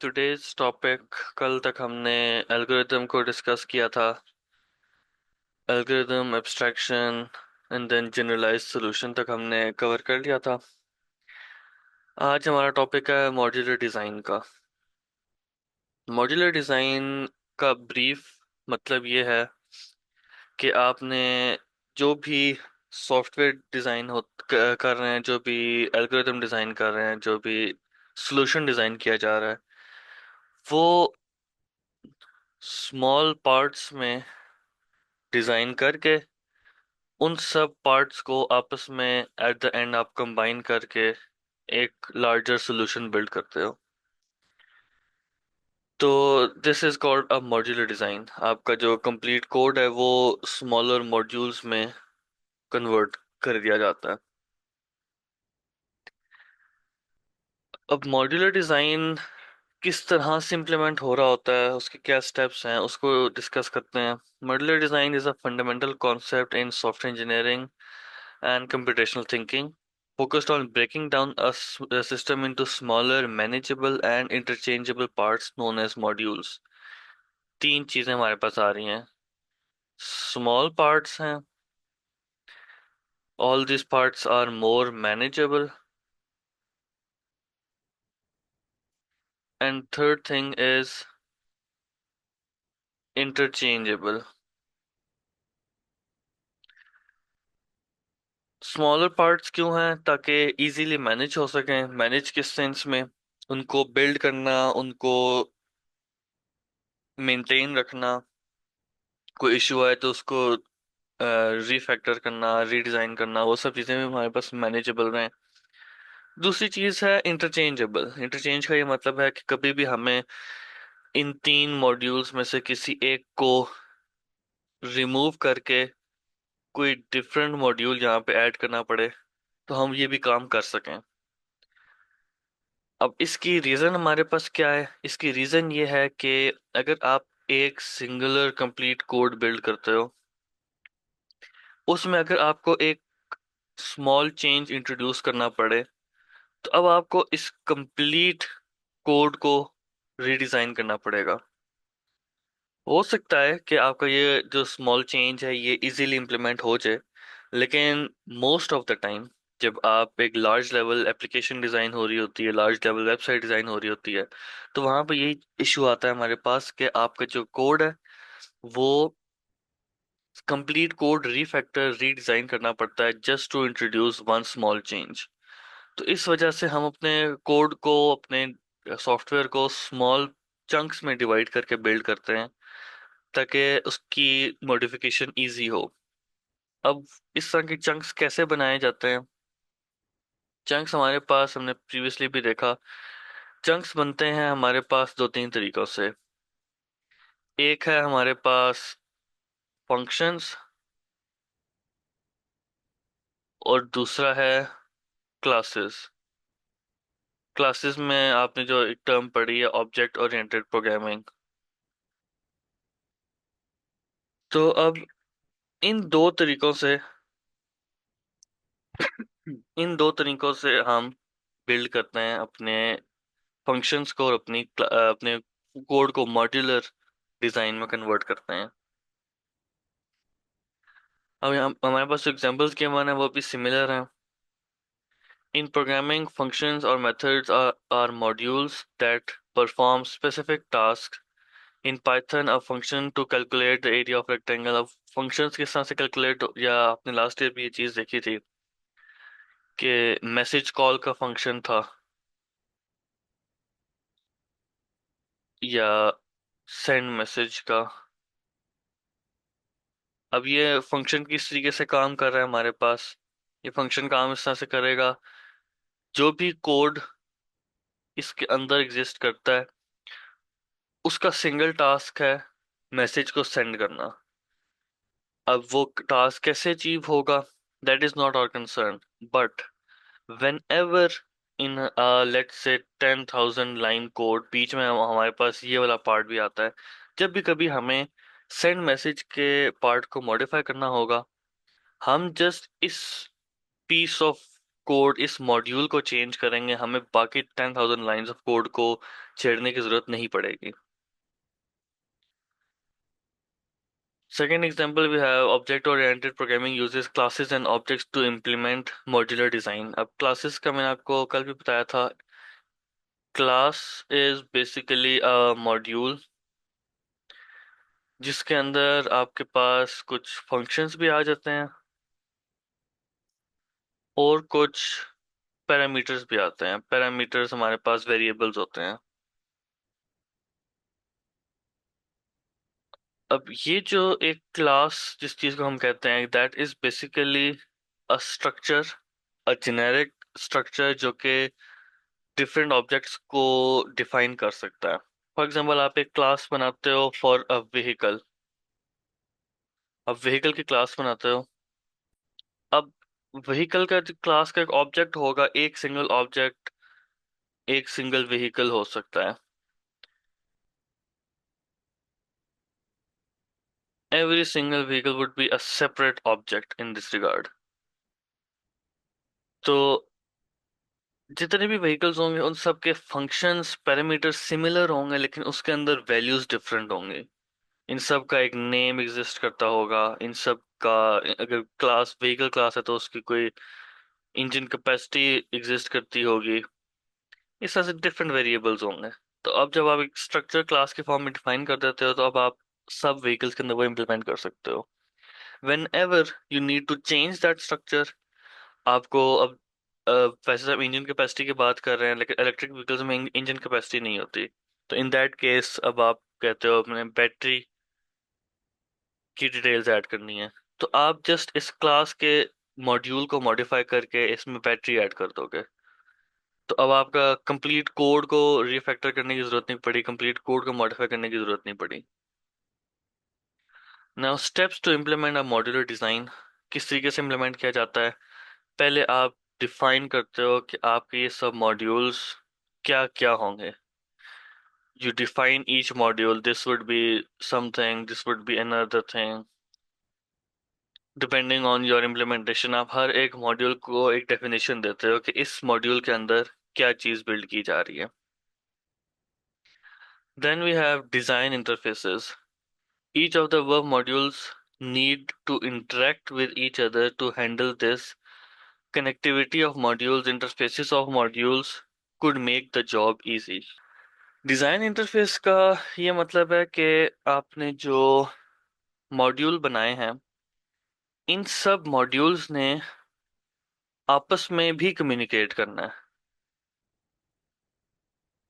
Today's topic. कल तक हमने एल्गोरिदम को डिस्कस किया था। Algorithm, abstraction and then generalized solution तक हमने कवर कर लिया था। आज हमारा टॉपिक है मॉड्यूलर डिज़ाइन का। मॉड्यूलर डिज़ाइन का ब्रीफ मतलब ये है कि आपने जो भी सॉफ्टवेयर डिज़ाइन कर रहे हैं, जो भी एल्गोरिदम डिज़ाइन कर रहे हैं, जो भी सॉल्यूशन डिज़ाइन किया जा रहा है, वो स्मॉल पार्ट्स में डिज़ाइन करके उन सब पार्ट्स को आपस में एट द एंड आप कंबाइन करके एक लार्जर सॉल्यूशन बिल्ड करते हो। तो this is called a modular design. आपका जो कंप्लीट कोड है वो स्मॉलर मॉड्यूल्स में कन्वर्ट कर दिया जाता है। अब मॉड्यूलर डिज़ाइन किस तरह से इम्प्लीमेंट हो रहा होता है, उसके क्या स्टेप्स हैं, उसको डिस्कस करते हैं। Modular design is a fundamental concept in software engineering and computational thinking, focused on breaking down a system into smaller, manageable, and interchangeable parts known as modules। तीन चीजें हमारे पास आ रही हैं। स्मॉल पार्ट्स हैं, all these parts are more manageable, and third thing is interchangeable। Smaller parts क्यों हैं? ताकि easily manage हो सकें। मैनेज किस सेंस में? उनको बिल्ड करना, उनको मेंटेन रखना, कोई इशू आए तो उसको रीफैक्टर करना, रीडिजाइन करना, वो सब चीज़ें भी हमारे पास मैनेजेबल रहें। दूसरी चीज़ है इंटरचेंजेबल। इंटरचेंज का ये मतलब है कि कभी भी हमें इन तीन मॉड्यूल्स में से किसी एक को रिमूव करके कोई डिफरेंट मॉड्यूल यहाँ पे ऐड करना पड़े तो हम ये भी काम कर सकें। अब इसकी रीज़न हमारे पास क्या है? इसकी रीज़न ये है कि अगर आप एक सिंगुलर कंप्लीट कोड बिल्ड करते हो, उसमें अगर आपको एक स्मॉल चेंज इंट्रोड्यूस करना पड़े तो अब आपको इस कंप्लीट कोड को रीडिजाइन करना पड़ेगा। हो सकता है कि आपका ये जो स्मॉल चेंज है ये इजीली इम्प्लीमेंट हो जाए, लेकिन मोस्ट ऑफ द टाइम जब आप एक लार्ज लेवल एप्लीकेशन डिज़ाइन हो रही होती है, लार्ज लेवल वेबसाइट डिज़ाइन हो रही होती है, तो वहाँ पे यही इशू आता है हमारे पास कि आपका जो कोड है वो कंप्लीट कोड रीफैक्टर रीडिजाइन करना पड़ता है just to introduce one small change. तो इस वजह से हम अपने कोड को, अपने सॉफ्टवेयर को स्मॉल चंक्स में डिवाइड करके बिल्ड करते हैं ताकि उसकी मॉडिफिकेशन इजी हो। अब इस तरह के चंक्स कैसे बनाए जाते हैं? चंक्स हमारे पास, हमने प्रीवियसली भी देखा, चंक्स बनते हैं हमारे पास दो तीन तरीकों से। एक है हमारे पास फंक्शंस और दूसरा है क्लासेस। क्लासेस में आपने जो एक टर्म पढ़ी है, ऑब्जेक्ट ओरिएंटेड प्रोग्रामिंग। तो अब इन दो तरीकों से इन दो तरीकों से हम बिल्ड करते हैं अपने फंक्शंस को और अपने कोड को मॉड्यूलर डिजाइन में कन्वर्ट करते हैं। अब यहाँ हमारे पास एग्जांपल्स के माने वो भी सिमिलर हैं। इन programming, functions or methods are modules that perform specific tasks. In Python, a function to calculate the area of rectangle। अब functions किस तरह से कैलकुलेट, या आपने लास्ट ईयर भी ये चीज़ देखी थी कि मैसेज कॉल का फंक्शन था या सेंड मैसेज का। अब ये फंक्शन किस तरीके से काम कर रहा है हमारे पास? ये फंक्शन काम इस तरह से करेगा, जो भी कोड इसके अंदर एग्जिस्ट करता है उसका सिंगल टास्क है मैसेज को सेंड करना। अब वो टास्क कैसे अचीव होगा, that is not our concern, but whenever in let's say 10,000 line code, बीच में हमारे पास ये वाला पार्ट भी आता है। जब भी कभी हमें सेंड मैसेज के पार्ट को मॉडिफाई करना होगा, हम जस्ट इस पीस ऑफ कोड इस मॉड्यूल को चेंज करेंगे, हमें बाकी 10,000 लाइंस ऑफ कोड को छेड़ने की जरूरत नहीं पड़ेगी। Second example we have object oriented programming uses classes and objects to implement modular design। अब classes का मैंने आपको कल भी बताया था। class is basically a module जिसके अंदर आपके पास कुछ functions भी आ जाते हैं और कुछ पैरामीटर्स भी आते हैं। पैरामीटर्स हमारे पास वेरिएबल्स होते हैं। अब ये जो एक क्लास जिस चीज को हम कहते हैं, that is basically a structure, a generic structure जो कि डिफरेंट ऑब्जेक्ट्स को डिफाइन कर सकता है। फॉर एग्जांपल आप एक क्लास बनाते हो फॉर अ व्हीकल। अब व्हीकल की क्लास बनाते हो। अब व्हीकल का जो क्लास का एक ऑब्जेक्ट होगा, एक सिंगल ऑब्जेक्ट एक सिंगल व्हीकल हो सकता है। Every single vehicle would be a separate object in this regard। तो जितने भी व्हीकल्स होंगे उन सब के फंक्शंस पैरामीटर्स सिमिलर होंगे, लेकिन उसके अंदर वैल्यूज डिफरेंट होंगे। इन सब का एक नेम एग्जिस्ट करता होगा। इन सब का, अगर क्लास व्हीकल क्लास है तो उसकी कोई इंजन कैपेसिटी एग्जिस्ट करती होगी। इस तरह से डिफरेंट वेरिएबल्स होंगे। तो अब जब आप एक स्ट्रक्चर क्लास के फॉर्म में डिफाइन कर देते हो तो अब आप सब व्हीकल्स के अंदर वो इम्प्लीमेंट कर सकते हो। Whenever you need to change that structure, आपको अब वैसे हम इंजन कैपेसिटी की बात कर रहे हैं, लेकिन इलेक्ट्रिक व्हीकल्स में इंजन कैपेसिटी नहीं होती। तो इन दैट केस अब आप कहते हो अपने बैटरी की डिटेल्स ऐड करनी है, तो आप जस्ट इस क्लास के मॉड्यूल को मॉडिफाई करके इसमें बैटरी ऐड कर दोगे। तो अब आपका कंप्लीट कोड को रिफैक्टर करने की जरूरत नहीं पड़ी, कंप्लीट कोड को मॉडिफाई करने की जरूरत नहीं पड़ी। Now steps to implement a modular design. किस तरीके से इम्प्लीमेंट किया जाता है? पहले आप डिफाइन करते हो कि आपके ये सब मॉड्यूल्स क्या क्या होंगे। You define each module, this would be something, this would be another thing। Depending on your implementation आप हर एक मॉड्यूल को एक डेफिनेशन देते हो कि इस मॉड्यूल के अंदर क्या चीज़ बिल्ड की जा रही है। Then we have design interfaces. Each of the above modules need to interact with each other to handle this। connectivity of modules, interfaces of modules could make the job easy। Design interface का ये मतलब है कि आपने जो module बनाए हैं, इन सब मॉड्यूल्स ने आपस में भी कम्युनिकेट करना है।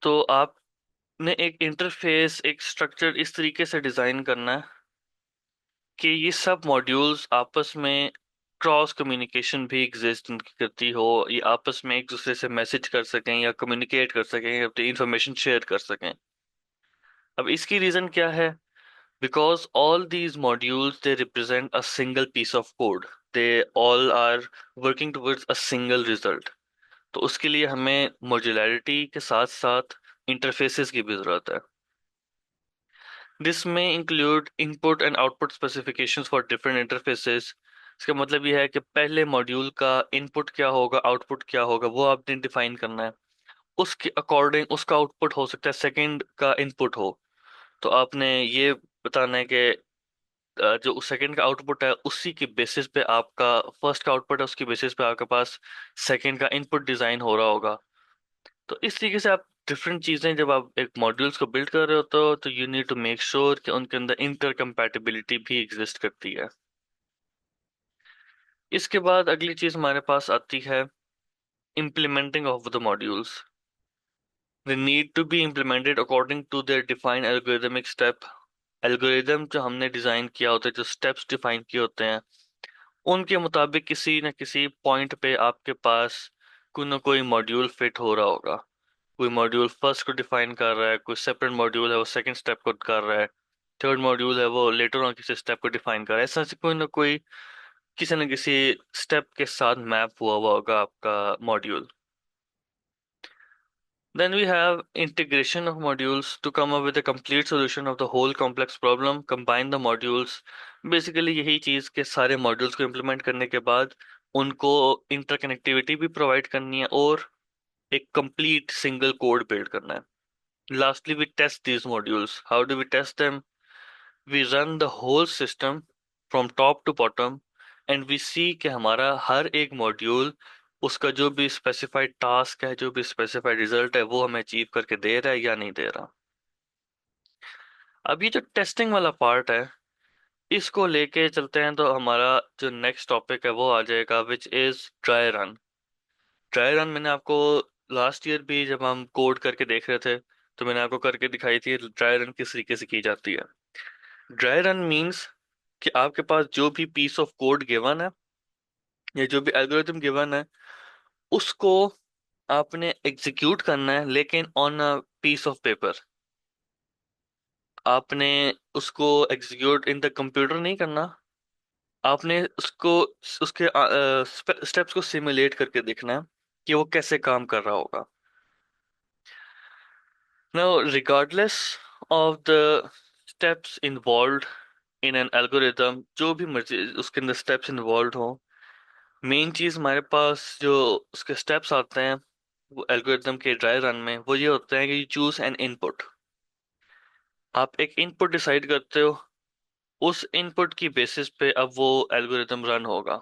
तो आपने एक इंटरफेस, एक स्ट्रक्चर इस तरीके से डिजाइन करना है कि ये सब मॉड्यूल्स आपस में क्रॉस कम्युनिकेशन भी एग्जिस्ट करती हो, ये आपस में एक दूसरे से मैसेज कर सकें या कम्युनिकेट कर सकें, अपनी इंफॉर्मेशन शेयर कर सकें। अब इसकी रीजन क्या है? Because all these modules they represent a single piece of code. They all are working towards a single result. तो उसके लिए हमें मॉड्यूलैरिटी के साथ साथ इंटरफेसेस की भी जरूरत है। दिस में include input and output specifications for different interfaces. इसका मतलब यह है कि पहले मॉड्यूल का इनपुट क्या होगा, आउटपुट क्या होगा, वो आपने डिफाइन करना है। उसके अकॉर्डिंग उसका आउटपुट हो सकता है सेकंड का इनपुट हो। तो आपने ये बताना है कि जो सेकंड का आउटपुट है उसी के बेसिस पे आपका फर्स्ट का आउटपुट है, उसकी बेसिस पे आपके पास सेकंड का इनपुट डिजाइन हो रहा होगा। तो इस तरीके से आप डिफरेंट चीजें जब आप एक मॉड्यूल्स को बिल्ड कर रहे हो तो you need to make sure कि उनके अंदर इंटरकम्पैटिबिलिटी भी एग्जिस्ट करती है। इसके बाद अगली चीज हमारे पास आती है implementing of the modules। they need to be implemented according to their defined algorithmic step। Algorithm जो हमने डिजाइन किया होता है, जो स्टेप्स डिफाइन किए होते हैं, उनके मुताबिक किसी न किसी पॉइंट पे आपके पास कोई ना कोई मॉड्यूल फिट हो रहा होगा। कोई मॉड्यूल फर्स्ट को डिफाइन कर रहा है, कोई सेपरेट मॉड्यूल है वो सेकंड स्टेप को कर रहा है, थर्ड मॉड्यूल है वो लेटर ऑन किसी स्टेप को डिफाइन कर रहा है। ऐसा से कोई ना कोई किसी न किसी स्टेप के साथ मैप हुआ हुआ होगा आपका module. Then we have integration of modules to come up with a complete solution of the whole complex problem। Combine the modules। Basically यही चीज़ के सारे modules को implement करने के बाद उनको इंटरकनेक्टिविटी भी प्रोवाइड करनी है, और एक कंप्लीट सिंगल कोड बिल्ड करना है। Lastly we test these modules. How do we test them? We run the whole system from top to bottom and we see कि हमारा हर एक मॉड्यूल उसका जो भी स्पेसिफाइड टास्क है, जो भी स्पेसिफाइड रिजल्ट है, वो हमें अचीव करके दे रहा है या नहीं दे रहा। अब ये जो टेस्टिंग वाला पार्ट है, इसको लेके चलते हैं, तो हमारा जो नेक्स्ट टॉपिक है वो आ जाएगा, which is dry run. Dry run मैंने आपको लास्ट ईयर भी जब हम कोड करके देख रहे थे, तो मैंने आपको करके दिखाई थी ड्राई रन किस तरीके से की जाती है। ड्राई रन मीन्स कि आपके पास जो भी पीस ऑफ कोड गिवन है या जो भी एल्गोरिथम गिवन है, उसको आपने एग्जीक्यूट करना है, लेकिन on a piece of paper. आपने उसको एग्जीक्यूट इन द कंप्यूटर नहीं करना, आपने उसको उसके स्टेप्स को सिमुलेट करके देखना है कि वो कैसे काम कर रहा होगा। Now, regardless of the steps involved in an algorithm, जो भी मर्जी उसके अंदर steps involved हो, मेन चीज हमारे पास जो उसके steps आते हैं वो एल्गोरिथम के ड्राई रन में, वो ये होते हैं कि यू चूज एन इनपुट। आप एक इनपुट डिसाइड करते हो, उस इनपुट की बेसिस पे अब वो एल्गोरिथम रन होगा।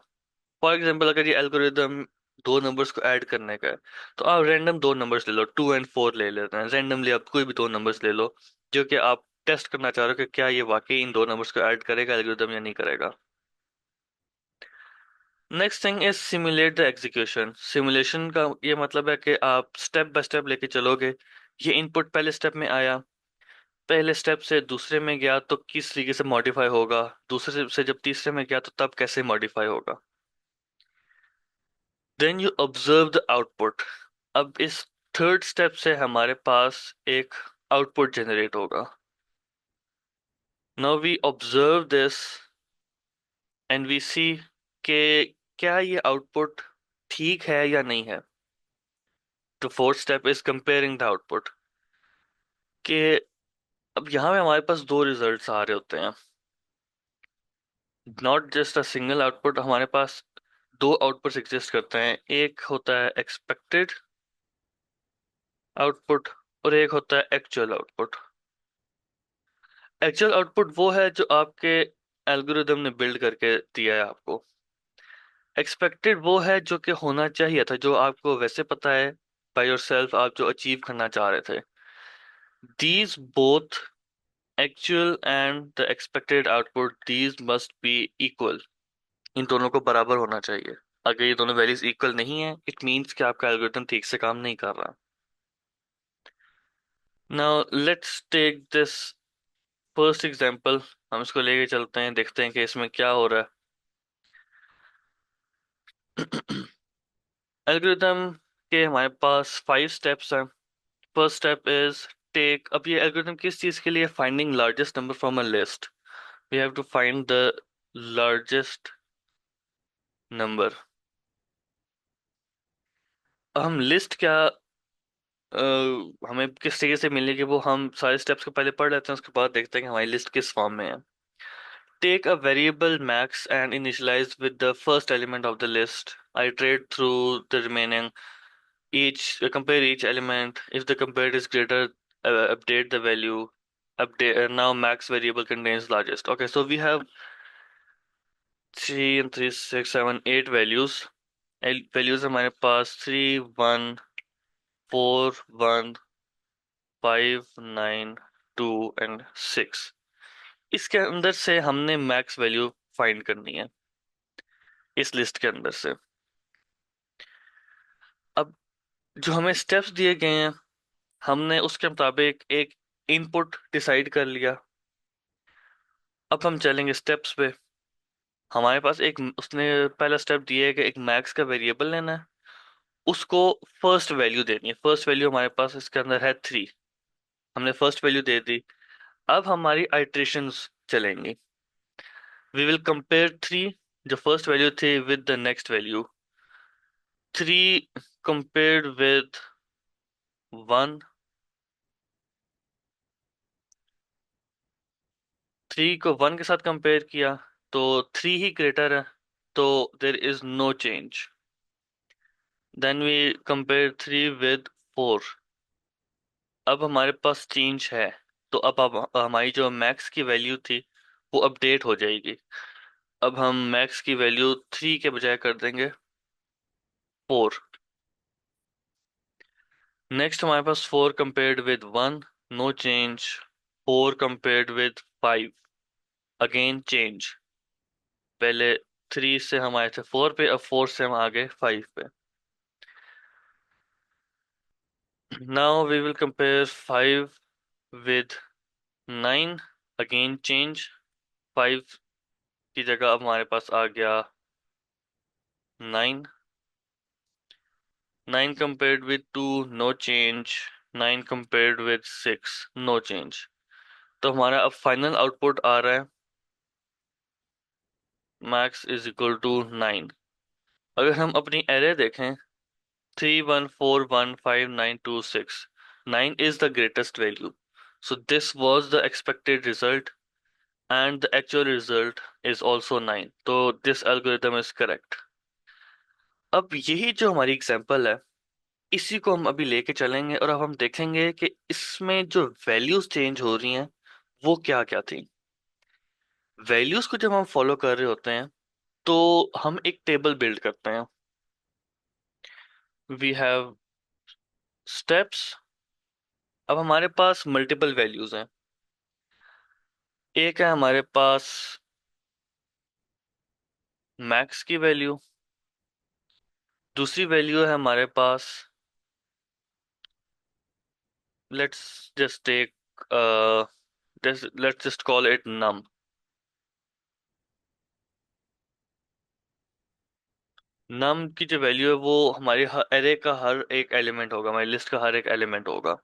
फॉर एग्जाम्पल, अगर ये एल्गोरिदम दो नंबर्स को ऐड करने का है, तो आप रैंडम दो नंबर्स ले लो, 2 और 4 ले लेते हैं रैंडमली। आप कोई भी दो नंबर्स ले लो जो कि आप टेस्ट करना चाह रहे हो कि क्या ये वाकई इन दो नंबर्स को ऐड करेगा एल्गोरिदम या नहीं करेगा। Next thing is simulate the execution. Simulation का ये मतलब है कि आप स्टेप बाय स्टेप लेके चलोगे। ये इनपुट पहले स्टेप में आया, पहले स्टेप से दूसरे में गया तो किस तरीके से मॉडिफाई होगा, दूसरे से जब तीसरे में गया तो तब कैसे मॉडिफाई होगा। Then you observe the output. अब इस थर्ड स्टेप से हमारे पास एक आउटपुट जनरेट होगा। Now we observe this and we see के क्या ये आउटपुट ठीक है या नहीं है। The fourth step is comparing the output, कि अब यहाँ पे हमारे पास दो रिजल्ट्स आ रहे होते हैं, not just a single output. हमारे पास दो आउटपुट्स एग्जिस्ट करते हैं, एक होता है एक्सपेक्टेड आउटपुट और एक होता है एक्चुअल आउटपुट। एक्चुअल आउटपुट वो है जो आपके एल्गोरिदम ने बिल्ड करके दिया है आपको। एक्सपेक्टेड वो है जो कि होना चाहिए था, जो आपको वैसे पता है बाय योरसेल्फ आप जो अचीव करना चाह रहे थे। These both actual and the expected output, these must be equal. इन दोनों को बराबर होना चाहिए। अगर ये दोनों वैल्यूज इक्वल नहीं है, इट मीन्स कि आपका एल्गोरिथम ठीक से काम नहीं कर रहा। Now let's take this first example. हम इसको लेके चलते हैं, देखते हैं कि इसमें क्या हो रहा है। एल्गोरिथम के हमारे पास 5 स्टेप्स हैं। First step is take. अब ये एल्गोरिथम किस चीज के लिए? Finding largest number from a list. We have to find the largest number. हम लिस्ट क्या हमें किस तरीके से मिलेगी, वो हम सारे स्टेप्स को पहले पढ़ लेते हैं, उसके बाद देखते हैं कि हमारी लिस्ट किस फॉर्म में है। Take a variable max and initialize with the first element of the list. Iterate through the remaining. Each compare each element. If the compared is greater, update the value. Update now max variable contains largest. Okay, so we have 3 and 3, 6, 7, 8 values. Values हमारे पास 3, 1, 4, 1, 5, 9, 2 and 6। इसके अंदर से हमने max value find करनी है, इस list के अंदर से। अब जो हमें स्टेप्स दिए गए हैं, हमने उसके मुताबिक एक इनपुट डिसाइड कर लिया। अब हम चलेंगे स्टेप्स पे। हमारे पास एक उसने पहला स्टेप दिया है कि एक मैक्स का वेरिएबल लेना है, उसको फर्स्ट वैल्यू देनी है। फर्स्ट वैल्यू हमारे पास इसके अंदर है 3। हमने फर्स्ट वैल्यू दे दी। अब हमारी आइट्रेशंस चलेंगी। वी विल कंपेयर 3, जो फर्स्ट वैल्यू थी, with the next value. 3 compared with 1। 3 को 1 के साथ कंपेयर किया तो 3 ही ग्रेटर है। तो there is no change. Then we compare 3 with 4। अब हमारे पास चेंज है, तो अब हमारी जो मैक्स की वैल्यू थी वो अपडेट हो जाएगी। अब हम मैक्स की वैल्यू 3 के बजाय कर देंगे 4। नेक्स्ट हमारे पास 4 compared with 1, no change. 4 compared with 5, again change. पहले 3 से हम आए थे 4 पे, अब 4 से हम आ गए 5 पे। Now we will compare 5 with 9, again change. 5 की जगह अब हमारे पास आ गया 9। 9 compared with 2, no change. 9 compared with 6, no change. तो हमारा अब फाइनल आउटपुट आ रहा है मैक्स इज इक्वल टू 9। अगर हम अपनी एरे देखें, 3 1 4 1 5 9 2 6, 9 is the greatest value. So this was the expected result and the actual result is also 9. तो this algorithm is correct. अब यही जो हमारी एग्जांपल है, इसी को हम अभी लेके चलेंगे और अब हम देखेंगे कि इसमें जो वैल्यूज चेंज हो रही हैं वो क्या क्या थी। वैल्यूज को जब हम फॉलो कर रहे होते हैं तो हम एक टेबल बिल्ड करते हैं। We have steps. अब हमारे पास मल्टीपल वैल्यूज हैं। एक है हमारे पास मैक्स की वैल्यू, दूसरी वैल्यू है हमारे पास, let's just take let's just call it num. Num की जो वैल्यू है वो हमारी एरे का हर एक एलिमेंट होगा, हमारी लिस्ट का हर एक एलिमेंट होगा।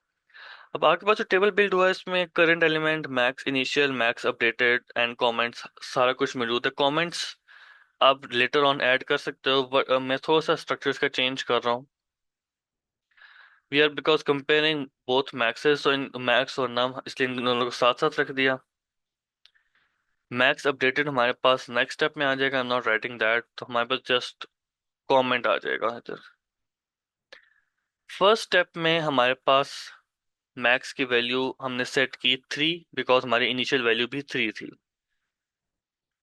अब आपके पास जो टेबल बिल्ड हुआ है इसमें current element, max initial, max updated and comments सारा कुछ मौजूद है। कमेंट्स आप लेटर ऑन ऐड कर सकते हो, बट मैं थोड़ा सा स्ट्रक्चर्स का चेंज कर रहा हूँ। We are because comparing both maxes, तो इन मैक्स और नम इसलिए इन दोनों को साथ साथ रख दिया। मैक्स अपडेटेड हमारे पास नेक्स्ट स्टेप में आ जाएगा, I am not writing that, तो हमारे पास जस्ट कमेंट आ जाएगा इधर। फर्स्ट स्टेप में हमारे पास मैक्स की वैल्यू हमने सेट की 3, बिकॉज हमारी इनिशियल वैल्यू भी 3 थी।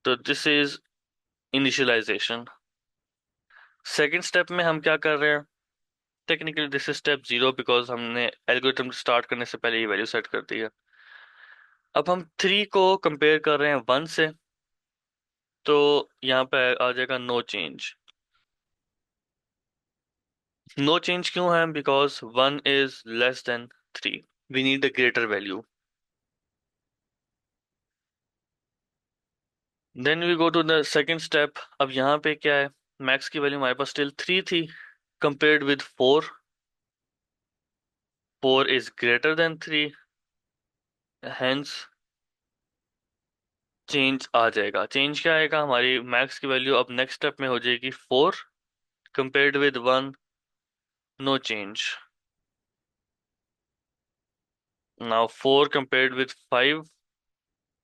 तो this is initialization. Second step में हम क्या कर रहे हैं, technically this is step 0 because हमने एल्गोरिथम स्टार्ट करने से पहले ये वैल्यू सेट कर दी है। अब हम 3 को कंपेयर कर रहे हैं 1 से, तो यहाँ पे आ जाएगा नो चेंज। नो चेंज क्यों है, because 1 is less than 3, we need a greater value. Then we go to the second step. अब यहाँ पे क्या है, मैक्स की वैल्यू हमारे पास स्टिल 3 थी compared with 4। 4 is greater than 3, hence change आ जाएगा। चेंज क्या आएगा, हमारी मैक्स की वैल्यू अब नेक्स्ट स्टेप में हो जाएगी 4 compared with 1, no change. Now 4 compared with 5,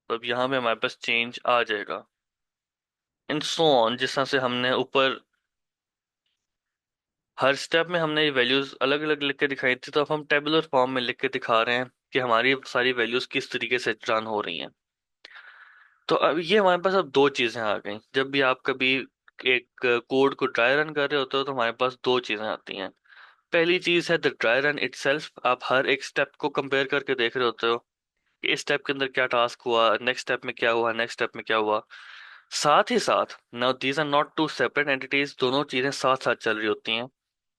तो अब यहाँ पे हमारे पास चेंज आ जाएगा। इन सो ऑन, जिस तरह से हमने ऊपर हर स्टेप में हमने ये वैल्यूज अलग अलग लिख के दिखाई थी, तो अब हम टेबुलर फॉर्म में लिख के दिखा रहे हैं कि हमारी सारी वैल्यूज किस तरीके से रन हो रही हैं। तो अब ये हमारे पास अब दो चीजें आ गई। जब भी आप कभी एक कोड को ड्राई रन कर रहे होते हो तो हमारे पास दो चीजें आती हैं। पहली चीज है द ड्राई रन इटसेल्फ। आप हर एक स्टेप को कंपेयर करके देख रहे होते हो कि इस स्टेप के अंदर क्या टास्क हुआ, नेक्स्ट स्टेप में क्या हुआ, नेक्स्ट स्टेप में क्या हुआ। साथ ही साथ, now these are not two separate entities, दोनों चीजें साथ साथ चल रही होती हैं।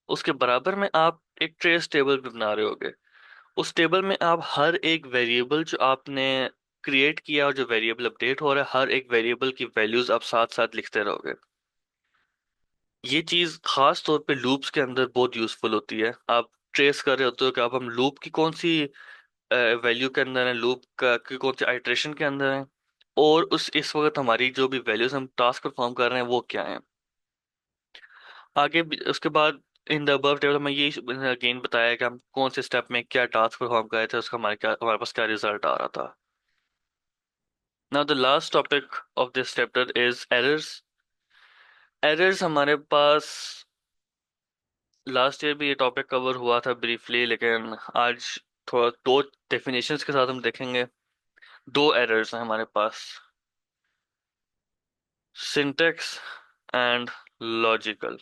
उसके बराबर में आप एक ट्रेस टेबल भी बना रहे होगे। उस टेबल में आप हर एक वेरिएबल जो आपने क्रिएट किया और जो वेरिएबल अपडेट हो रहा है, हर एक वेरिएबल की वैल्यूज आप साथ साथ लिखते रहोगे। ये चीज खास तौर पे लूप्स के अंदर बहुत यूजफुल होती है। आप ट्रेस कर रहे होते हो कि आप हम लूप की कौन सी वैल्यू के अंदर है, लूप का की कौन सी आइटरेशन के अंदर है, और उस इस वक्त हमारी जो भी वैल्यूज हम टास्क परफॉर्म कर रहे हैं वो क्या है। उसके बाद इन द अबव टेबल में ये अगेन बताया कि हम कौन से स्टेप में क्या टास्क परफॉर्म कर रहे थे, उसका हमारे पास क्या रिजल्ट आ रहा था। Now the last topic of this chapter is errors. Errors हमारे पास लास्ट ईयर भी ये टॉपिक कवर हुआ था ब्रीफली, लेकिन आज थोड़ा दो डेफिनेशंस के साथ हम देखेंगे। दो एरर्स हैं हमारे पास, syntax and logical.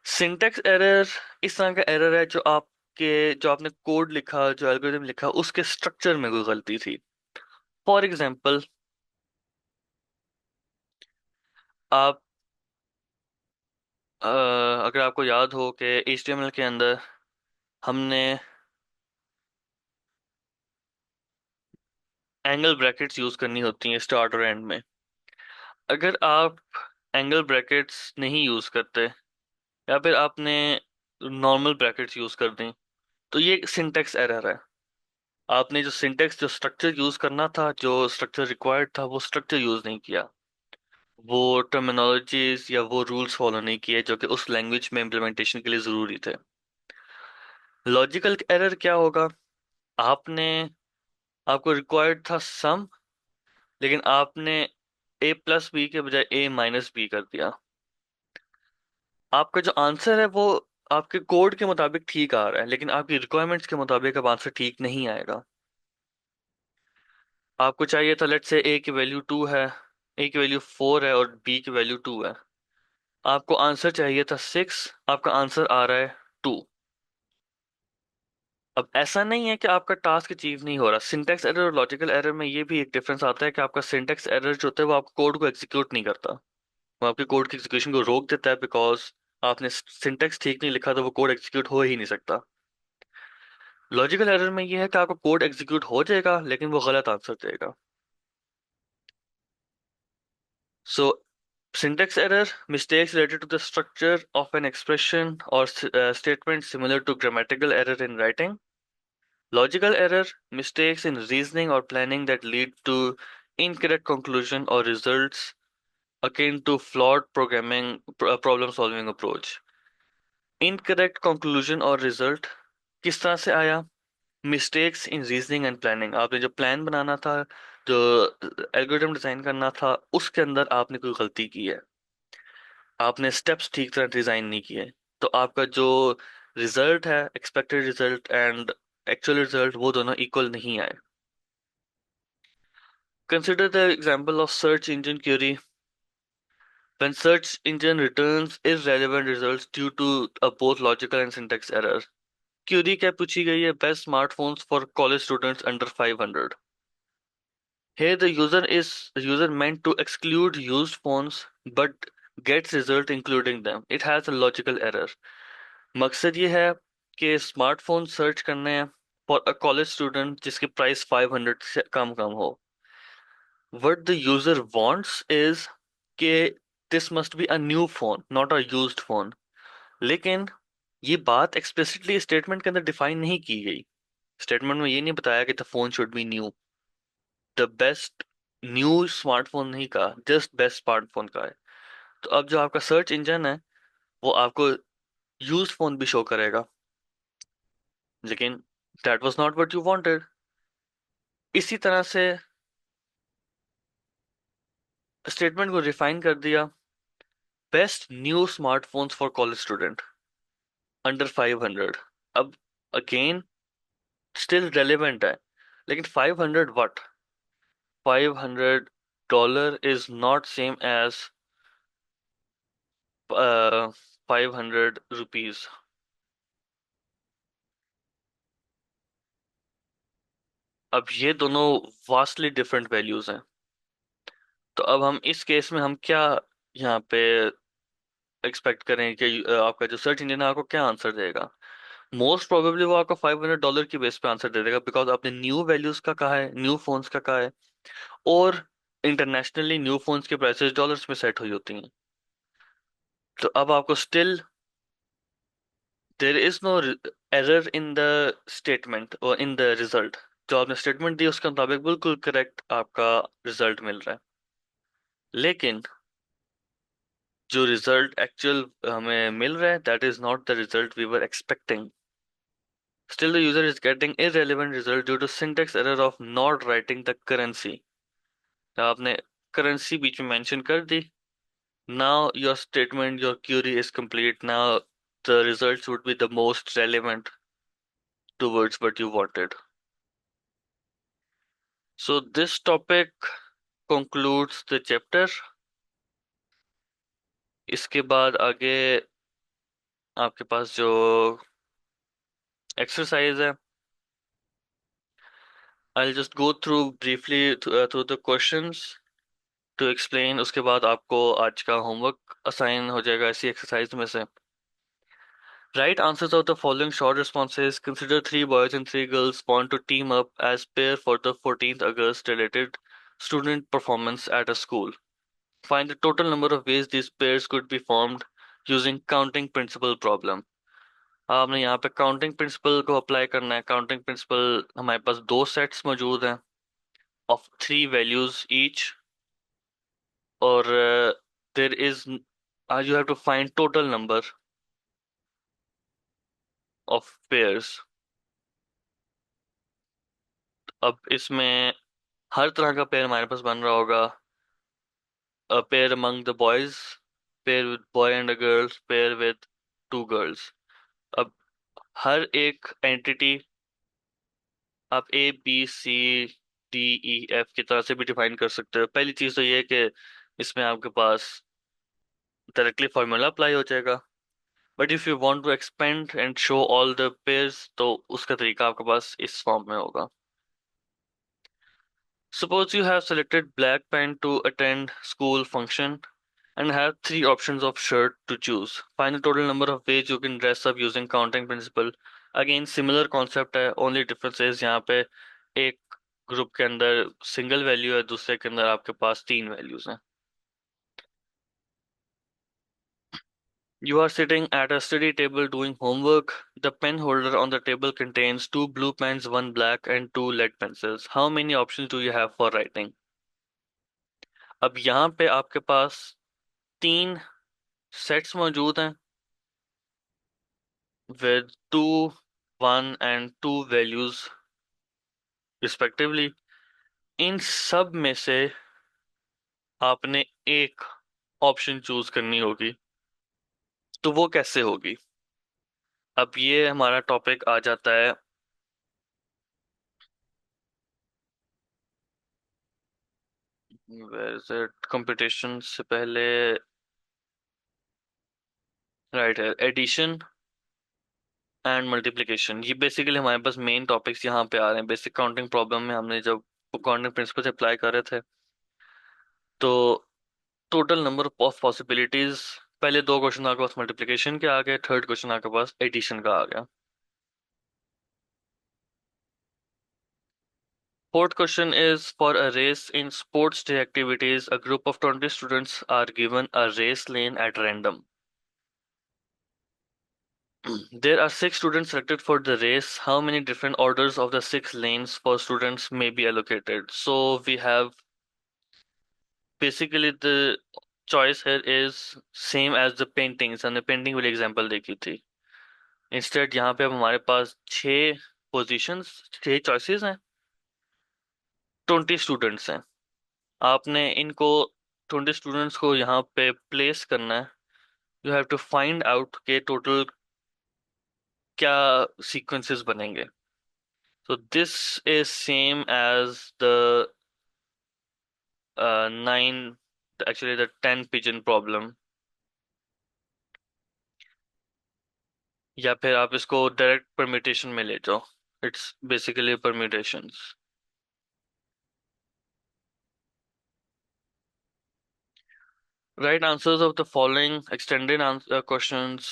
Syntax error इस तरह का एरर है जो आपने कोड लिखा, जो एल्गोरिथम लिखा, उसके स्ट्रक्चर में कोई गलती थी। फॉर एग्जांपल, आप अगर आपको याद हो कि HTML के अंदर हमने एंगल ब्रैकेट्स यूज करनी होती हैं स्टार्ट और एंड में। अगर आप एंगल ब्रैकेट्स नहीं यूज करते या फिर आपने नॉर्मल ब्रैकेट्स यूज कर दी, तो ये सिंटेक्स एरर है। आपने जो स्ट्रक्चर यूज करना था, जो स्ट्रक्चर रिक्वायर्ड था, वो स्ट्रक्चर यूज नहीं किया। वो टर्मिनोलॉजीज या वो रूल्स फॉलो नहीं किए जो कि उस लैंग्वेज में इम्प्लीमेंटेशन के लिए जरूरी थे। लॉजिकल एरर क्या होगा? आपने आपको रिक्वायर्ड था सम, लेकिन आपने A+B के बजाय A-B कर दिया। आपका जो आंसर है वो आपके कोड के मुताबिक ठीक आ रहा है, लेकिन आपकी रिक्वायरमेंट्स के मुताबिक अब आंसर ठीक नहीं आएगा। आपको चाहिए था, लेट्स से A की वैल्यू 2 है, A की वैल्यू 4 है और B की वैल्यू 2 है। आपको आंसर चाहिए था 6, आपका आंसर आ रहा है 2। अब ऐसा नहीं है कि आपका टास्क अचीव नहीं हो रहा। सिंटेक्स एरर और लॉजिकल एरर में ये भी एक डिफरेंस आता है कि आपका सिंटेक्स एरर जो होता है वो आपको कोड को एग्जीक्यूट नहीं करता, वो आपके कोड की एग्जीक्यूशन को रोक देता है, बिकॉज आपने सिंटेक्स ठीक नहीं लिखा, तो वो कोड एग्जीक्यूट हो ही नहीं सकता। लॉजिकल एरर में ये है कि आपका कोड एग्जीक्यूट हो जाएगा लेकिन वो गलत आंसर देगा। सो syntax error, mistakes related to the structure of an expression or statement similar to grammatical error in writing. Logical error, mistakes in reasoning or planning that lead to incorrect conclusion or results akin to flawed programming problem solving approach. Incorrect conclusion और result किस तरह से आया? Mistakes in reasoning and planning. आपने जो plan बनाना था, जो algorithm design करना था, उसके अंदर आपने कोई गलती की है। आपने स्टेप्स ठीक तरह डिजाइन नहीं किए, तो आपका जो रिजल्ट है, expected result and actual result, वो दोनों इक्वल नहीं आए। Consider the example of search engine query. When search engine returns irrelevant results due to both logical and syntax error. Query क्या पूछी गई है? Best smartphones for college students under 500। Here the user meant to exclude used phones but gets result including them. It has a logical error. मकसद ये है कि smartphone search करने हैं फॉर अ कॉलेज स्टूडेंट जिसकी प्राइस 500 से कम कम हो। What the user wants is कि this must be a new phone, not a used phone. लेकिन ये बात एक्सप्लिसिटली स्टेटमेंट के अंदर डिफाइन नहीं की गई। स्टेटमेंट में ये नहीं बताया कि the phone should be new. The best new smartphone नहीं कहा, जस्ट बेस्ट स्मार्टफोन का है। तो अब जो आपका सर्च इंजन है वो आपको यूज्ड फोन भी शो करेगा, लेकिन that was not what you wanted. इसी तरह से स्टेटमेंट को रिफाइन कर दिया, best new smartphones for college student under 500। अब अगेन स्टिल रेलेवेंट है, लेकिन 500 what? $500 is not same as 500 rupees। अब ये दोनों वास्टली डिफरेंट वैल्यूज हैं। तो अब हम इस केस में हम क्या यहाँ पे एक्सपेक्ट करें कि आपका जो सर्च इंजन है आपको क्या आंसर देगा? मोस्ट प्रोबेबली वो आपको $500 की बेस पे आंसर दे देगा, बिकॉज आपने न्यू वैल्यूज का कहा है, न्यू फोन्स का कहा है, और इंटरनेशनली न्यू फोन्स की प्राइसेस डॉलर्स में सेट हुई होती हैं। तो अब आपको still there is no error in the statement और इन द रिजल्ट। जो आपने स्टेटमेंट दी उसके मुताबिक बिल्कुल करेक्ट आपका रिजल्ट मिल रहा है, लेकिन जो रिजल्ट एक्चुअल हमें मिल रहा है that is not the result we were expecting. Still the user is getting irrelevant result due to syntax error of not writing the currency। आपने करेंसी बीच में मेंशन कर दी। Now your statement, your query is complete. Now the results would be the most relevant towards what you wanted. So this topic concludes the chapter. इसके बाद आगे आपके पास जो एक्सरसाइज है, I'll just go through briefly through the questions to explain। उसके बाद आपको आज का होमवर्क असाइन हो जाएगा इसी एक्सरसाइज में से। Write answers of the following short responses. Consider three boys and three girls want to team up as pair for the 14th August related student performance at a school. Find the total number of ways these pairs could be formed using counting principle problem। आपने यहाँ पे counting principal को apply करना है। Counting principal हमारे पास दो sets मौजूद हैं of three values each, और there is you have to find total number of pairs। अब इसमें हर तरह का पेयर हमारे पास बन रहा होगा। a pair among the boys, pair with boy and a girl, pair with two girls। अब हर एक एंटिटी आप A B C D E F की तरह से भी डिफाइन कर सकते हो। पहली चीज तो ये है कि इसमें आपके पास डायरेक्टली फॉर्मूला अप्लाई हो जाएगा। But if you want to expand and show all the pairs तो उसका तरीका आपके पास इस फॉर्म में होगा। Suppose you have selected black pen to attend school function and have three options of shirt to choose। Find the total number of ways you can dress up using counting principle। Again similar concept है, only difference is यहाँ पे एक group के अंदर single value है, दूसरे के अंदर आपके पास तीन वैल्यूज हैं। You are sitting at a study table doing homework. The pen holder on the table contains two blue pens, one black, and two lead pencils। How many options do you have for writing? अब यहाँ पे आपके पास तीन sets मौजूद हैं with two, one and two values respectively। इन सब में से आपने एक ऑप्शन चूज करनी होगी, तो वो कैसे होगी? अब ये हमारा टॉपिक आ जाता है कंपटीशन से पहले। राइट है, एडिशन एंड मल्टीप्लिकेशन। ये बेसिकली हमारे पास मेन टॉपिक्स यहाँ पे आ रहे हैं। बेसिक काउंटिंग प्रॉब्लम में हमने जब काउंटिंग प्रिंसिपल अप्लाई कर रहे थे तो टोटल नंबर ऑफ पॉसिबिलिटीज, पहले दो क्वेश्चन आपके पास मल्टीप्लिकेशन के आ गए, थर्ड क्वेश्चन आपके पास एडिशन का आ गया। Fourth question is for a race in sports day activities. A group of 20 students are given a race lane at random. There are six students selected for the race. How many different orders of the six lanes for students may be allocated? So we have basically the choice here is same as the paintings। हमने painting वाली example देखी थी। Instead यहाँ पे अब हमारे पास छह positions, छह चॉइसेस हैं, 20 स्टूडेंट्स हैं। आपने इनको 20 स्टूडेंट्स को यहाँ पे प्लेस करना है। You have to find out के टोटल क्या सीक्वेंसेस बनेंगे। so this is same as the 9, actually the 10 pigeon problem। या फिर आप इसको डायरेक्ट परम्यूटेशन में ले जाओ। It's basically permutations. Write answers of the following extended answer questions।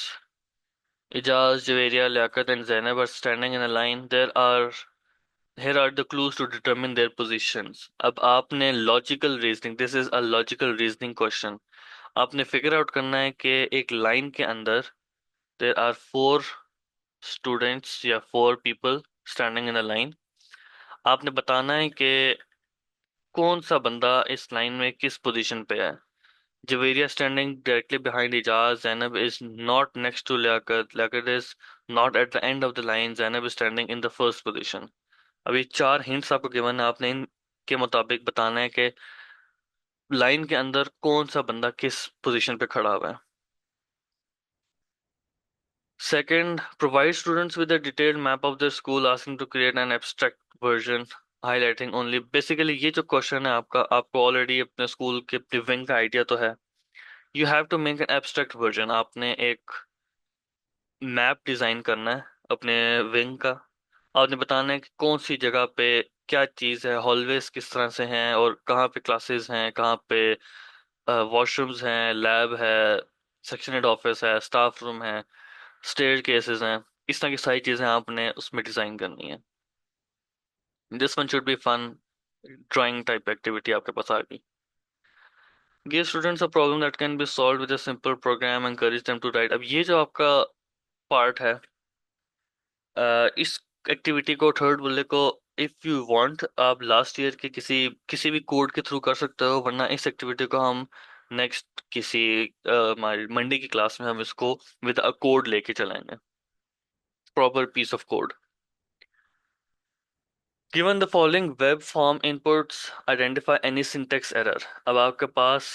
Ijaz, Javeria, Liaquat and Zainab are standing in a line। Here are the clues to determine their positions। अब आपने logical reasoning, this is a logical reasoning question. आपने figure out करना है कि एक line के अंदर there are four students या four people standing in a line. आपने बताना है कि कौन सा बंदा इस लाइन में किस पोजीशन पे है। Javeria standing directly behind Ijaz, Zainab is not next to Liaquat, Liaquat is not at the end of the line, Zainab is standing in the first position. अभी चार हिंट्स आपको गिवन है, आपने इनके मुताबिक बताना है कि लाइन के अंदर कौन सा बंदा किस पोजीशन पे खड़ा हुआ है। Second, provide students with a detailed map of their school, asking to create an abstract version, highlighting only. Basically, ये जो क्वेश्चन है आपका, आपको ऑलरेडी अपने स्कूल के अपने विंग का आइडिया तो है। You have to make an abstract version. आपने एक मैप डिजाइन करना है अपने विंग का। आपने बताना है कि कौन सी जगह पे क्या चीज़ है, हॉलवेज किस तरह से हैं, और कहाँ पे क्लासेस हैं, कहाँ पे वॉशरूम्स हैं, लैब है, सेक्शन हेड ऑफिस है, स्टाफ रूम है, स्टेयर केसेस हैं। इस तरह की सारी चीज़ें आपने उसमें डिज़ाइन करनी है। This one should be fun drawing type activity आपके पास आ गई। Give students a problem that can be solve with a simple program, encourage them to write. अब ये जो आपका पार्ट है, इस एक्टिविटी को, थर्ड बुल्ले को, इफ यू वांट आप लास्ट ईयर के किसी किसी भी कोड के थ्रू कर सकते हो, वरना इस एक्टिविटी को हम नेक्स्ट किसी हमारी मंडे की क्लास में हम इसको विद अ कोड लेके चलाएंगे, proper piece of code. Given the following web form inputs, identify any syntax error। अब आपके पास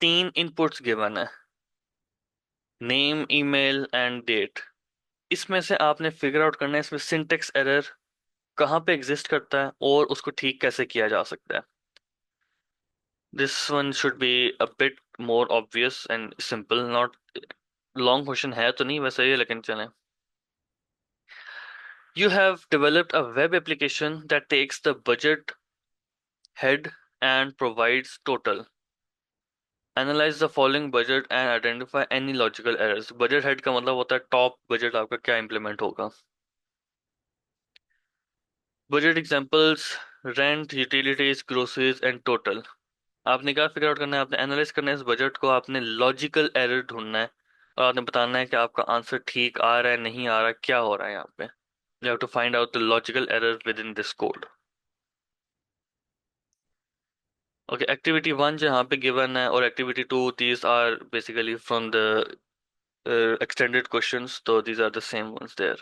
तीन इनपुट्स गिवन है, नेम, ईमेल एंड डेट। इसमें से आपने फिगर आउट करना है इसमें सिंटेक्स एरर कहाँ पे एग्जिस्ट करता है और उसको ठीक कैसे किया जा सकता है। This one should be a bit more obvious and simple, not long question है तो नहीं वैसे ये, लेकिन चलें। You have developed a web application that takes the budget head and provides total। Analyze the following budget and identify any logical errors। Budget head का मतलब होता है टॉप बजट आपका क्या इंप्लीमेंट होगा। Budget examples, rent, utilities, groceries and total. आपने क्या figure out करना है, आपने एनालाइज करना है इस बजट को, आपने लॉजिकल एरर ढूंढना है और आपने बताना है कि आपका आंसर ठीक आ रहा है, नहीं आ रहा, क्या हो रहा है यहाँ पे। You have to find out the logical error within this code. Okay, activity one जो यहाँ पे गिवन है और activity two, these are basically from the extended questions, so these are the same ones there।